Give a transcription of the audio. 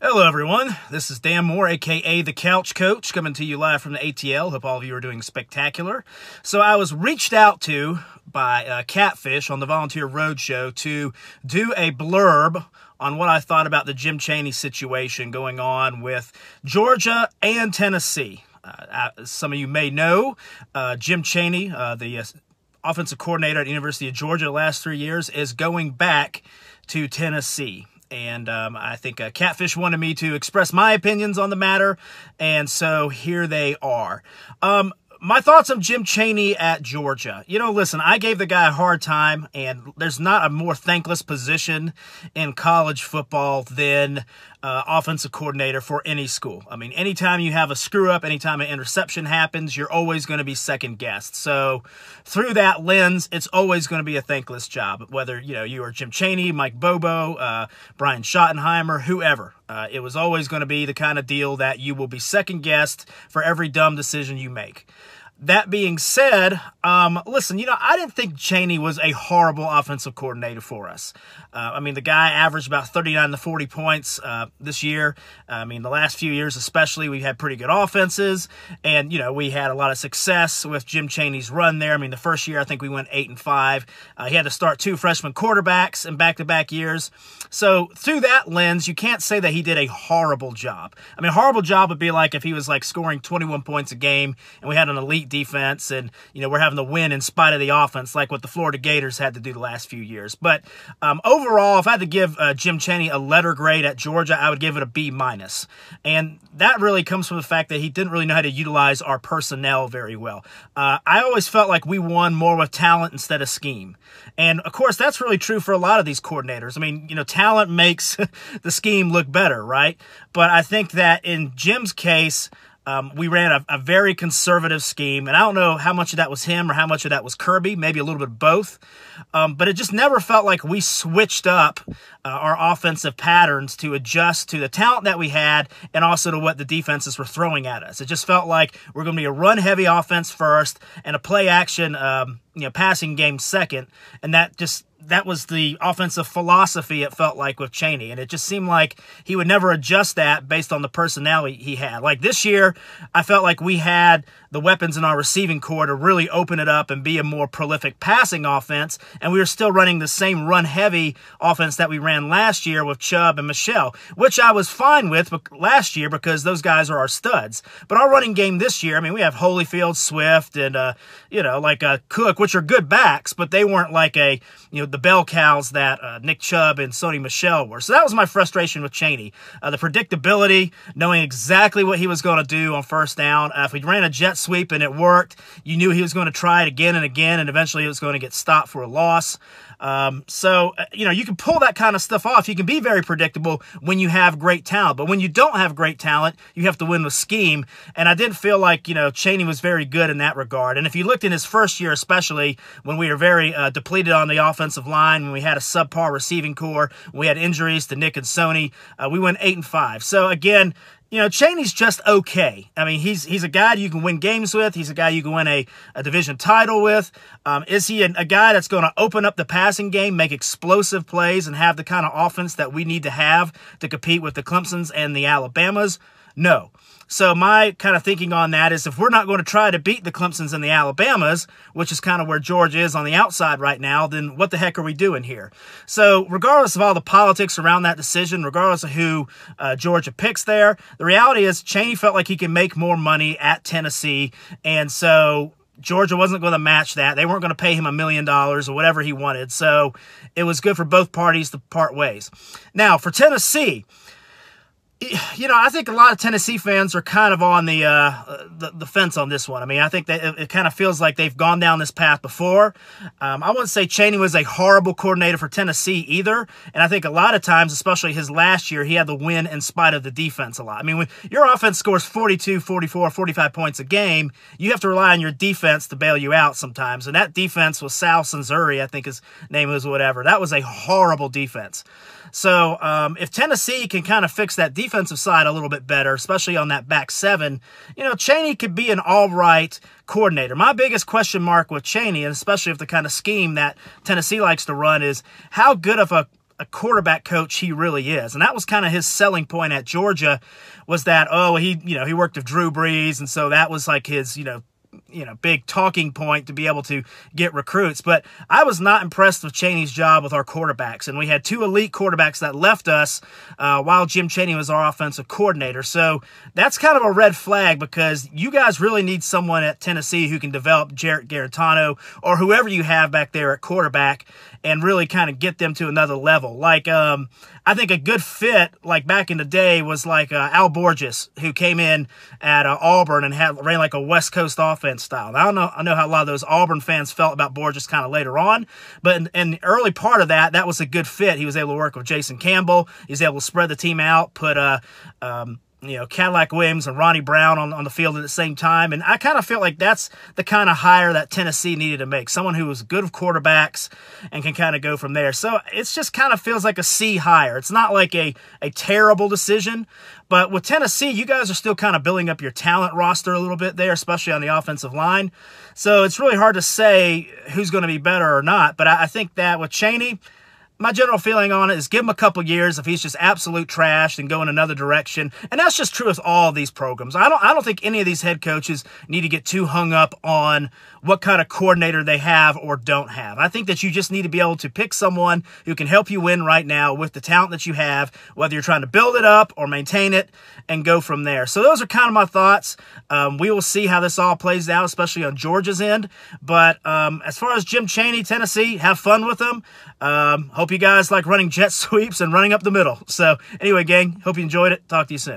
Hello everyone, this is Dan Moore, aka The Couch Coach, coming to you live from the ATL. Hope all of you are doing spectacular. So I was reached out to by Catfish on the Volunteer Roadshow to do a blurb on what I thought about the Jim Chaney situation going on with Georgia and Tennessee. Some of you may know Jim Chaney, the offensive coordinator at the University of Georgia the last 3 years, is going back to Tennessee. And I think Catfish wanted me to express my opinions on the matter, and so here they are. My thoughts on Jim Chaney at Georgia. You know, listen, I gave the guy a hard time, and there's not a more thankless position in college football than offensive coordinator for any school. I mean, anytime you have a screw-up, anytime an interception happens, you're always going to be second-guessed. So through that lens, it's always going to be a thankless job, whether, you are Jim Chaney, Mike Bobo, Brian Schottenheimer, whoever. It was always going to be the kind of deal that you will be second-guessed for every dumb decision you make. That being said, listen, I didn't think Chaney was a horrible offensive coordinator for us. I mean, the guy averaged about 39 to 40 points this year. I mean, the last few years especially, we've had pretty good offenses, and, we had a lot of success with Jim Chaney's run there. I mean, the first year, I think we went 8-5. He had to start 2 freshman quarterbacks in back-to-back years. So through that lens, you can't say that he did a horrible job. I mean, a horrible job would be like if he was like scoring 21 points a game and we had an elite defense and, we're having to win in spite of the offense like what the Florida Gators had to do the last few years. But overall, if I had to give Jim Chaney a letter grade at Georgia, I would give it a B-. And that really comes from the fact that he didn't really know how to utilize our personnel very well. I always felt like we won more with talent instead of scheme. And, of course, that's really true for a lot of these coordinators. I mean, talent makes the scheme look better, right? But I think that in Jim's case, we ran a very conservative scheme, and I don't know how much of that was him or how much of that was Kirby, maybe a little bit of both. But it just never felt like we switched up our offensive patterns to adjust to the talent that we had and also to what the defenses were throwing at us. It just felt like we're going to be a run-heavy offense first and a play-action passing game second, and that was the offensive philosophy, it felt like, with Chaney. And it just seemed like he would never adjust that based on the personality he had. Like this year, I felt like we had the weapons in our receiving core to really open it up and be a more prolific passing offense. And we were still running the same run-heavy offense that we ran last year with Chubb and Michelle, which I was fine with last year because those guys are our studs. But our running game this year, I mean, we have Holyfield, Swift, and, Cook, which are good backs, but they weren't like the bell cows that Nick Chubb and Sony Michel were. So that was my frustration with Chaney. The predictability, knowing exactly what he was going to do on first down. If we ran a jet sweep and it worked, you knew he was going to try it again and again, and eventually it was going to get stopped for a loss. You can pull that kind of stuff off. You can be very predictable when you have great talent. But when you don't have great talent, you have to win with scheme. And I didn't feel like, Chaney was very good in that regard. And if you looked in his first year, especially when we were very depleted on the offensive line, when we had a subpar receiving core, when we had injuries to Nick and Sony, we went 8-5. So again, Chaney's just okay. I mean, he's a guy you can win games with. He's a guy you can win a division title with. Is he a guy that's going to open up the passing game, make explosive plays, and have the kind of offense that we need to have to compete with the Clemsons and the Alabamas? No. So my kind of thinking on that is if we're not going to try to beat the Clemsons and the Alabamas, which is kind of where Georgia is on the outside right now, then what the heck are we doing here? So regardless of all the politics around that decision, regardless of who Georgia picks there, the reality is Chaney felt like he could make more money at Tennessee, and so Georgia wasn't going to match that. They weren't going to pay him $1 million or whatever he wanted. So it was good for both parties to part ways. Now, for Tennessee, I think a lot of Tennessee fans are kind of on the fence on this one. I mean, I think that it kind of feels like they've gone down this path before. I wouldn't say Chaney was a horrible coordinator for Tennessee either. And I think a lot of times, especially his last year, he had to win in spite of the defense a lot. I mean, when your offense scores 42, 44, 45 points a game, you have to rely on your defense to bail you out sometimes. And that defense was Sal Sanzuri, I think his name was, whatever. That was a horrible defense. So if Tennessee can kind of fix that defensive side a little bit better, especially on that back seven, Chaney could be an all-right coordinator. My biggest question mark with Chaney, and especially with the kind of scheme that Tennessee likes to run, is how good of a a quarterback coach he really is. And that was kind of his selling point at Georgia, was that, he worked with Drew Brees, and so that was like his, big talking point to be able to get recruits. But I was not impressed with Chaney's job with our quarterbacks. And we had 2 elite quarterbacks that left us while Jim Chaney was our offensive coordinator. So that's kind of a red flag, because you guys really need someone at Tennessee who can develop Jarrett Garantano or whoever you have back there at quarterback and really kind of get them to another level. Like, I think a good fit, like back in the day, was like Al Borges, who came in at Auburn and ran like a West Coast offense style. Now, I know how a lot of those Auburn fans felt about Borges kind of later on, but in the early part of that was a good fit. He was able to work with Jason Campbell. He was able to spread the team out, put Cadillac Williams and Ronnie Brown on the field at the same time. And I kind of feel like that's the kind of hire that Tennessee needed to make. Someone who was good with quarterbacks and can kind of go from there. So it's just kind of feels like a C hire. It's not like a terrible decision. But with Tennessee, you guys are still kind of building up your talent roster a little bit there, especially on the offensive line. So it's really hard to say who's going to be better or not. But I think that with Chaney, my general feeling on it is give him a couple years. If he's just absolute trash, then go in another direction. And that's just true with all of these programs. I don't think any of these head coaches need to get too hung up on what kind of coordinator they have or don't have. I think that you just need to be able to pick someone who can help you win right now with the talent that you have, whether you're trying to build it up or maintain it, and go from there. So those are kind of my thoughts. We will see how this all plays out, especially on Georgia's end. But as far as Jim Chaney, Tennessee, have fun with them. Hope you guys like running jet sweeps and running up the middle. So anyway, gang, hope you enjoyed it. Talk to you soon.